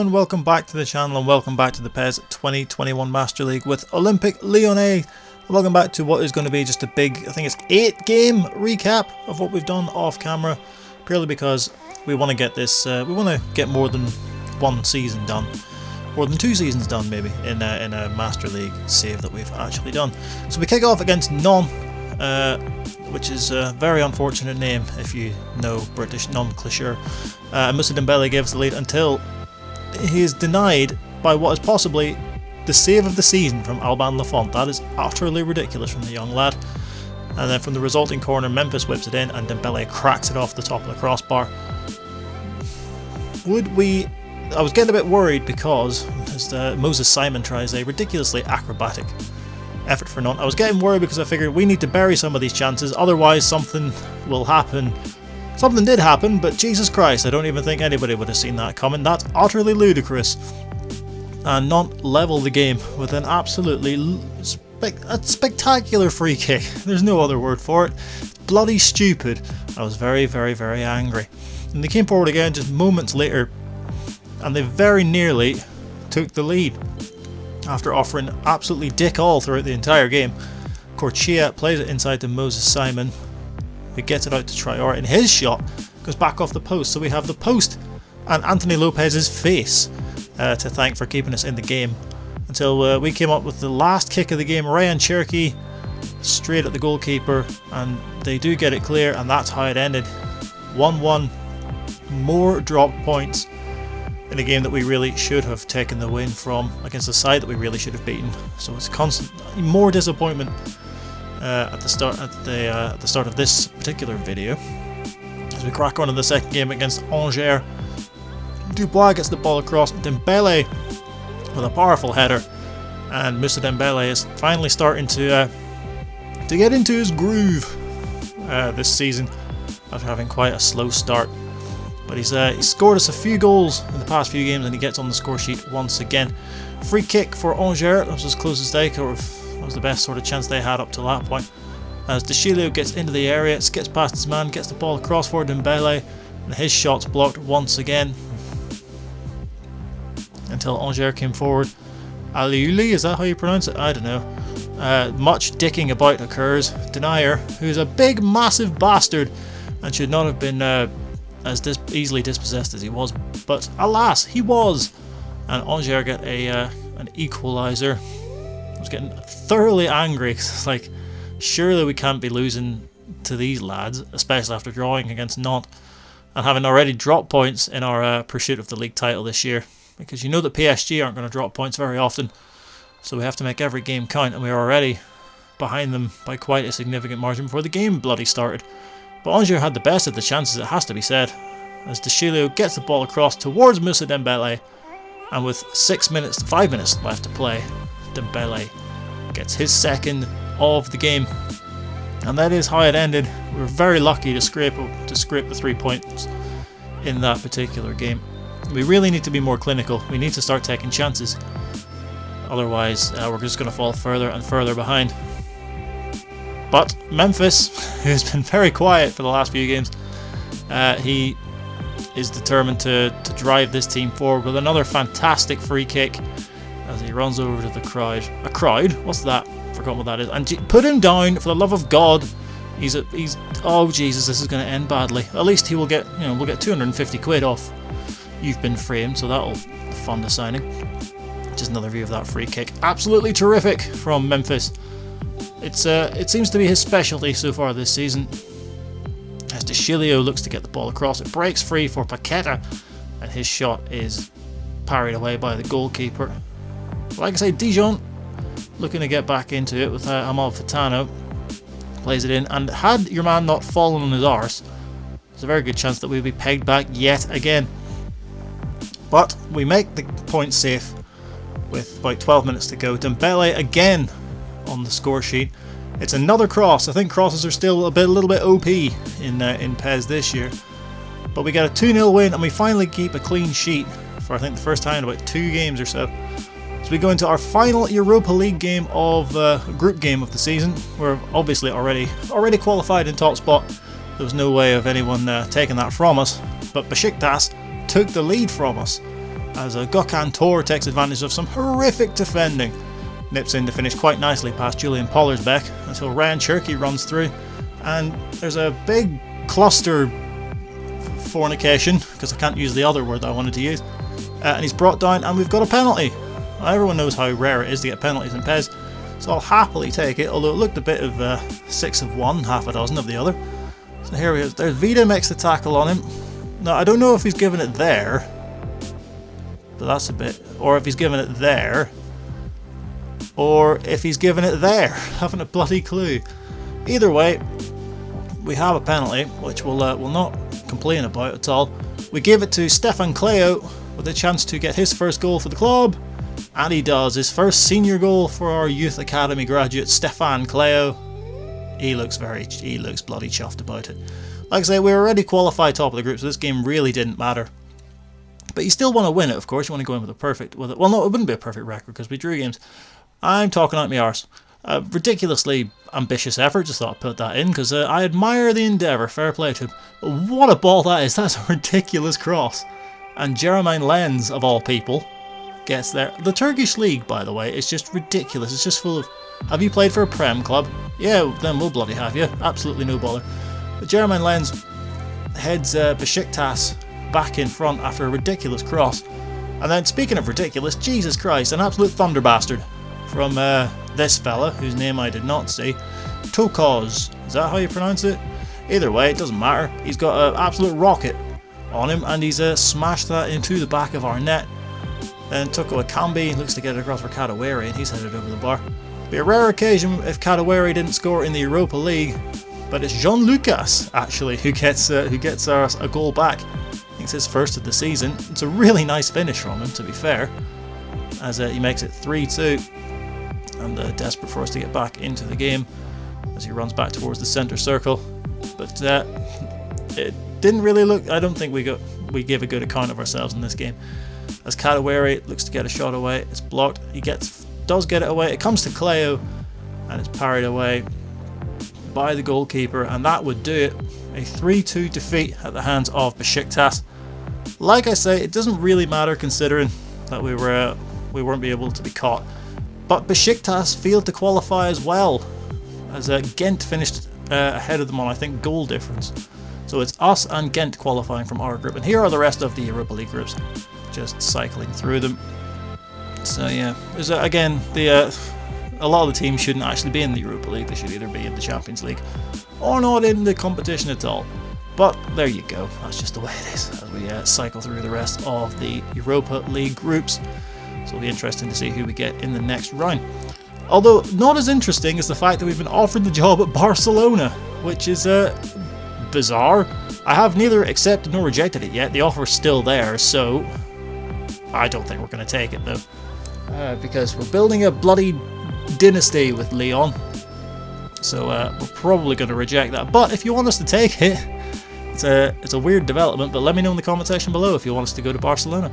everyone, welcome back to the channel and welcome back to the PES 2021 Master League with Olympique Lyonnais. Welcome back to what is going to be just a big, I think it's 8-game recap of what we've done off camera, purely because we want to get this, we want to get more than one season done, more than 2 seasons done maybe, in a Master League save that we've actually done. So we kick off against Lyon, which is a very unfortunate name if you know British nomenclature. Moussa Dembele gave us the lead until he is denied by what is possibly the save of the season from Alban Lafont. That is utterly ridiculous from the young lad. And then from the resulting corner, Memphis whips it in and Dembele cracks it off the top of the crossbar. I was getting a bit worried because as Moses Simon tries a ridiculously acrobatic effort for Nantes, I was getting worried because I figured we need to bury some of these chances, otherwise something will happen. Something did happen, but Jesus Christ, I don't even think anybody would have seen that coming. That's utterly ludicrous. And Nantes level the game with an absolutely spectacular free kick. There's no other word for it. Bloody stupid. I was very, very, very angry. And they came forward again just moments later, and they very nearly took the lead after offering absolutely dick all throughout the entire game. Corchia plays it inside to Moses Simon, who gets it out to Traore, and his shot goes back off the post. So we have the post and Anthony Lopez's face to thank for keeping us in the game until we came up with the last kick of the game. Ryan Cherky straight at the goalkeeper, and they do get it clear, and that's how it ended. 1-1. More drop points in a game that we really should have taken the win from, against a side that we really should have beaten. So it's constant more disappointment at the start of this particular video. As we crack on in the second game against Angers, Dubois gets the ball across, Dembele with a powerful header, and Moussa Dembele is finally starting to get into his groove this season after having quite a slow start. But he's scored us a few goals in the past few games, and he gets on the score sheet once again. Free kick for Angers. That was as close as they could have. That was the best sort of chance they had up to that point. As Deschilio gets into the area, skips past his man, gets the ball across for Dembele, and his shot's blocked once again. Until Angers came forward. Aliuli, is that how you pronounce it? I don't know. Much dicking about occurs. Denier, who's a big, massive bastard, and should not have been as easily dispossessed as he was, but alas, he was. And Angers get an equaliser. I was getting thoroughly angry because it's like, surely we can't be losing to these lads, especially after drawing against Nantes and having already dropped points in our pursuit of the league title this year, because you know that PSG aren't going to drop points very often, so we have to make every game count, and we are already behind them by quite a significant margin before the game bloody started. But Angers had the best of the chances, it has to be said, as Deschilio gets the ball across towards Moussa Dembele, and with 5 minutes left to play, Dembele gets his second of the game, and that is how it ended. We were very lucky to scrape the 3 points in that particular game. We really need to be more clinical. We need to start taking chances, otherwise we're just going to fall further and further behind. But Memphis, who's been very quiet for the last few games, he is determined to drive this team forward with another fantastic free kick as he runs over to the crowd. A crowd? What's that? Forgotten what that is. And put him down, for the love of God. He's oh Jesus, this is going to end badly. At least he will get, we'll get 250 quid off You've Been Framed, so that'll fund the signing. Just another view of that free kick. Absolutely terrific from Memphis. It seems to be his specialty so far this season. As Deschilio looks to get the ball across, it breaks free for Paqueta, and his shot is parried away by the goalkeeper. Like I say, Dijon looking to get back into it with Amal Fitano. Plays it in, and had your man not fallen on his arse, there's a very good chance that we'll be pegged back yet again. But we make the point safe with about 12 minutes to go. Dembele again on the score sheet. It's another cross. I think crosses are still a little bit OP in PES this year. But we get a 2-0 win, and we finally keep a clean sheet for I think the first time in about 2 games or so. So we go into our final Europa League game of group game of the season. We're obviously already qualified in top spot. There was no way of anyone taking that from us. But Besiktas took the lead from us as Gökhan Tor takes advantage of some horrific defending. Nips in to finish quite nicely past Julian Pollersbeck until Ryan Cherky runs through, and there's a big cluster fornication, because I can't use the other word that I wanted to use, and he's brought down and we've got a penalty. Everyone knows how rare it is to get penalties in PES, so I'll happily take it, although it looked a bit of 6 of one, half a dozen of the other. So here we go, there's Vida makes the tackle on him. Now I don't know if he's given it there, but that's a bit, or if he's given it there, or if he's given it there. Haven't a bloody clue. Either way, we have a penalty, which we'll not complain about at all. We give it to Stefan Cleo with a chance to get his first goal for the club, and he does. His first senior goal for our youth academy graduate, Stefan Cleo. He looks bloody chuffed about it. Like I say, we were already qualified top of the group, so this game really didn't matter. But you still want to win it, of course. You want to go in with a perfect, well, no, it wouldn't be a perfect record because we drew games. I'm talking out my arse. Ridiculously ambitious effort, just thought I'd put that in because I admire the endeavour, fair play to him. But what a ball that is, that's a ridiculous cross. And Jermaine Lenz, of all people, gets there. The Turkish League, by the way, is just ridiculous. It's just full of, have you played for a Prem club? Yeah, then we'll bloody have you. Absolutely no bother. But Jermaine Lenz heads Besiktas back in front after a ridiculous cross. And then, speaking of ridiculous, Jesus Christ, an absolute thunder bastard from this fella, whose name I did not see. Tokoz, is that how you pronounce it? Either way, it doesn't matter. He's got an absolute rocket on him, and he's smashed that into the back of our net. Then Toko Akambi looks to get it across for Kadewere, and he's headed over the bar. Be a rare occasion if Kadewere didn't score in the Europa League, but it's Jean Lucas actually who gets us a goal back. I think it's his first of the season. It's a really nice finish from him, to be fair, as he makes it 3-2. And desperate for us to get back into the game as he runs back towards the centre circle. But it didn't really look, I don't think we gave a good account of ourselves in this game. As Kadewere looks to get a shot away, it's blocked. He does get it away. It comes to Cleo and it's parried away by the goalkeeper, and that would do it. A 3-2 defeat at the hands of Besiktas. Like I say, it doesn't really matter considering that we weren't able to be caught. But Besiktas failed to qualify as well, as Ghent finished ahead of them on, I think, goal difference. So it's us and Ghent qualifying from our group, and here are the rest of the Europa League groups, just cycling through them. So yeah, there's again, a lot of the teams shouldn't actually be in the Europa League. They should either be in the Champions League or not in the competition at all. But there you go, that's just the way it is as we cycle through the rest of the Europa League groups. So it'll be interesting to see who we get in the next round. Although not as interesting as the fact that we've been offered the job at Barcelona, which is bizarre. I have neither accepted nor rejected it yet. The offer's still there, so I don't think we're going to take it though, because we're building a bloody dynasty with Lyon. So we're probably going to reject that. But if you want us to take it, it's a weird development. But let me know in the comment section below if you want us to go to Barcelona.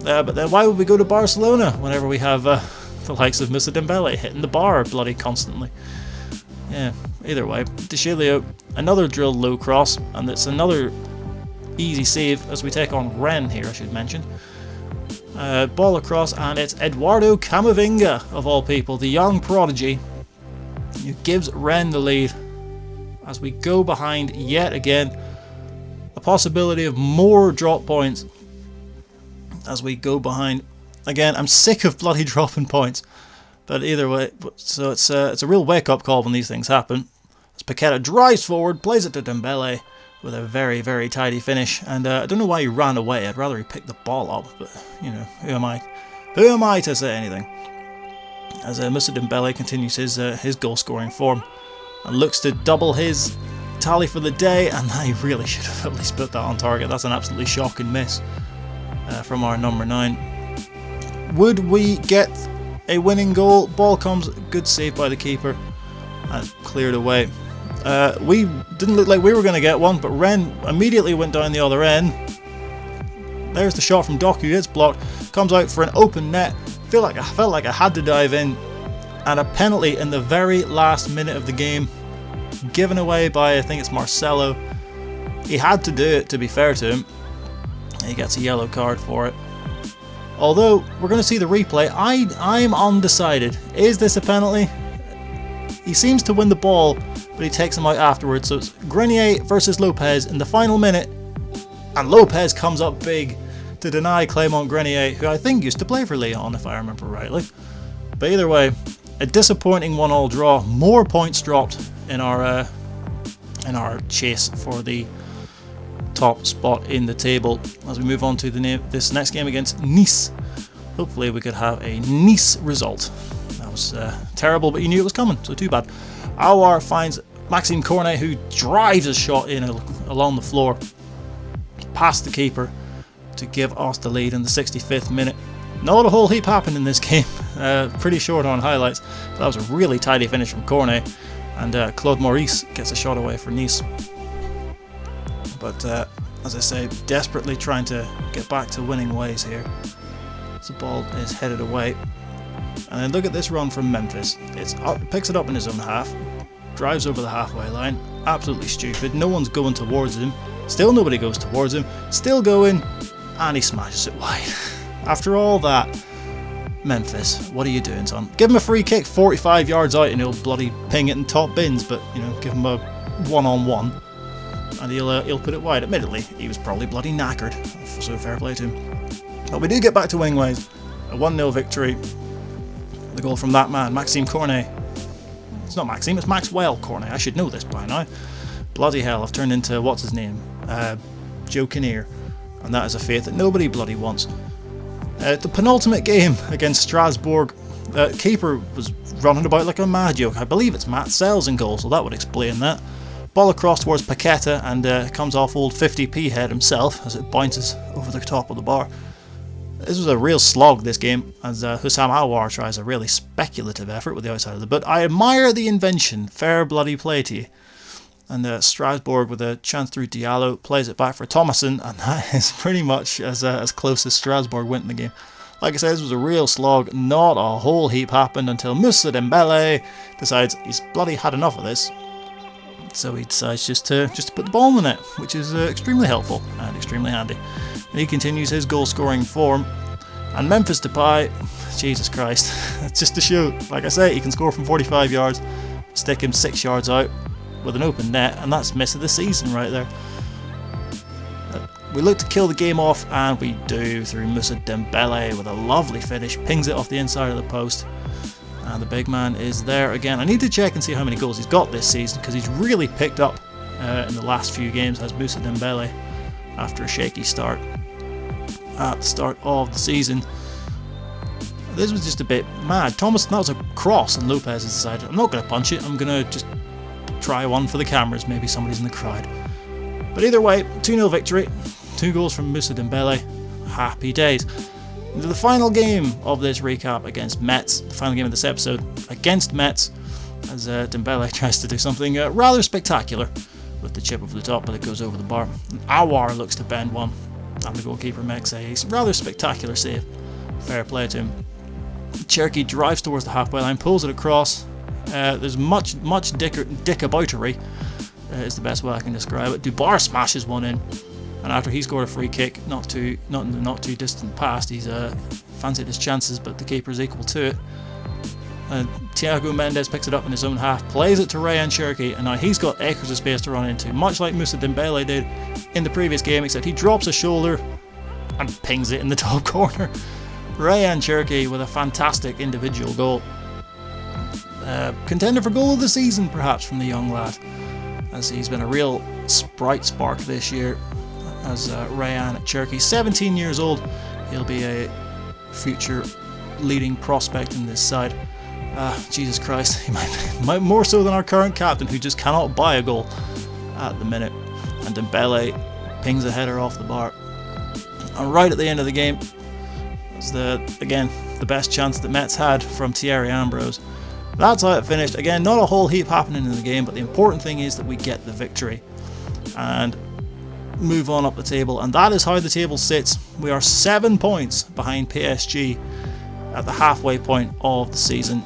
But then why would we go to Barcelona whenever we have the likes of Moussa Dembele hitting the bar bloody constantly? Yeah, either way. De Chilio, another drilled low cross, and it's another easy save as we take on Rennes here, I should mention. Ball across, and it's Eduardo Camavinga, of all people, the young prodigy, who gives Rennes the lead as we go behind yet again. A possibility of more drop points as we go behind. Again, I'm sick of bloody dropping points, but either way, so it's a real wake-up call when these things happen. As Paqueta drives forward, plays it to Dembele with a very, very tidy finish, and I don't know why he ran away. I'd rather he picked the ball up, but you know, who am I? Who am I to say anything? As Moussa Dembele continues his goal-scoring form and looks to double his tally for the day, and he really should have at least put that on target. That's an absolutely shocking miss from our number 9. Would we get a winning goal? Ball comes, good save by the keeper, and cleared away. We didn't look like we were going to get one, but Rennes immediately went down the other end. There's the shot from Doku, it's blocked, comes out for an open net. I felt like I had to dive in, and a penalty in the very last minute of the game, given away by, I think it's Marcelo. He had to do it, to be fair to him. He gets a yellow card for it. Although we're going to see the replay, I'm undecided. Is this a penalty? He seems to win the ball, but he takes him out afterwards. So it's Grenier versus Lopez in the final minute, and Lopez comes up big to deny Clément Grenier, who I think used to play for Lyon, if I remember rightly. But either way, a disappointing 1-1 draw. More points dropped in our chase for the top spot in the table as we move on to this next game against Nice. Hopefully we could have a Nice result. That was terrible, but you knew it was coming, so too bad. Aouar finds Maxime Cornet, who drives a shot in along the floor past the keeper to give us the lead in the 65th minute. Not a whole heap happened in this game, pretty short on highlights. But that was a really tidy finish from Cornet, and Claude Maurice gets a shot away for Nice. But as I say, desperately trying to get back to winning ways here. As the ball is headed away. And then look at this run from Memphis. Picks it up in his own half, drives over the halfway line. Absolutely stupid. No one's going towards him. Still nobody goes towards him. Still going, and he smashes it wide. After all that, Memphis, what are you doing, son? Give him a free kick 45 yards out and he'll bloody ping it in top bins, but you know, give him a one-on-one and he'll put it wide. Admittedly, he was probably bloody knackered, so fair play to him. But we do get back to winning ways. A 1-0 victory. The goal from that man, Maxime Cornet. It's not Maxime, it's Maxwell Cornet. I should know this by now. Bloody hell, I've turned into, what's his name? Joe Kinnear. And that is a fate that nobody bloody wants. The penultimate game against Strasbourg, keeper was running about like a mad joke. I believe it's Matt Sells in goal, so that would explain that. Ball across towards Paqueta and comes off old 50p head himself as it bounces over the top of the bar. This was a real slog, this game, as Hussam Aouar tries a really speculative effort with the outside of the boot. I admire the invention, fair bloody play to you. And Strasbourg, with a chance through Diallo, plays it back for Thomason, and that is pretty much as close as Strasbourg went in the game. Like I said, this was a real slog. Not a whole heap happened until Moussa Dembélé decides he's bloody had enough of this. So he decides just to put the ball in the net, which is extremely helpful and extremely handy. And he continues his goal-scoring form. And Memphis Depay, Jesus Christ, it's just to show, like I say, he can score from 45 yards, stick him 6 yards out with an open net, and that's miss of the season right there. We look to kill the game off, and we do through Moussa Dembélé with a lovely finish, pings it off the inside of the post, and the big man is there again. I need to check and see how many goals he's got this season, because he's really picked up in the last few games, has Moussa Dembélé, after a shaky start at the start of the season. This was just a bit mad. That was a cross, and Lopez has decided, I'm not going to punch it, I'm going to just try one for the cameras, maybe somebody's in the crowd. But either way, 2-0 victory, 2 goals from Moussa Dembélé, happy days. The final game of this recap against Metz, the final game of this episode against Metz, as Dembélé tries to do something rather spectacular with the chip over the top, but it goes over the bar. And Aouar looks to bend one, and the goalkeeper makes a rather spectacular save. Fair play to him. Cherki drives towards the halfway line, pulls it across. There's much dickaboutery, is the best way I can describe it. Dubar smashes one in, and after he scored a free kick, not in the not too distant past, he's fancied his chances, but the keeper's equal to it. Thiago Mendes picks it up in his own half, plays it to Rayan Cherki, and now he's got acres of space to run into, much like Moussa Dembélé did in the previous game, except he drops a shoulder and pings it in the top corner. Rayan Cherki with a fantastic individual goal. Contender for goal of the season, perhaps, from the young lad, as he's been a real bright spark this year. As Rayan Cherki, 17 years old, he'll be a future leading prospect in this side. Jesus Christ, he might more so than our current captain, who just cannot buy a goal at the minute. And Dembélé pings a header off the bar. And right at the end of the game, was the best chance that Metz had from Thierry Ambrose. That's how it finished. Again, not a whole heap happening in the game, but the important thing is that we get the victory and move on up the table. And that is how the table sits. We are 7 points behind PSG at the halfway point of the season.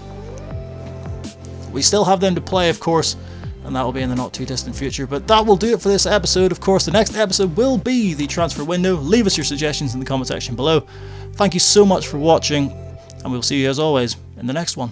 We still have them to play, of course, and that will be in the not too distant future. But that will do it for this episode. Of course, the next episode will be the transfer window. Leave us your suggestions in the comment section below. Thank you so much for watching, and we'll see you as always in the next one.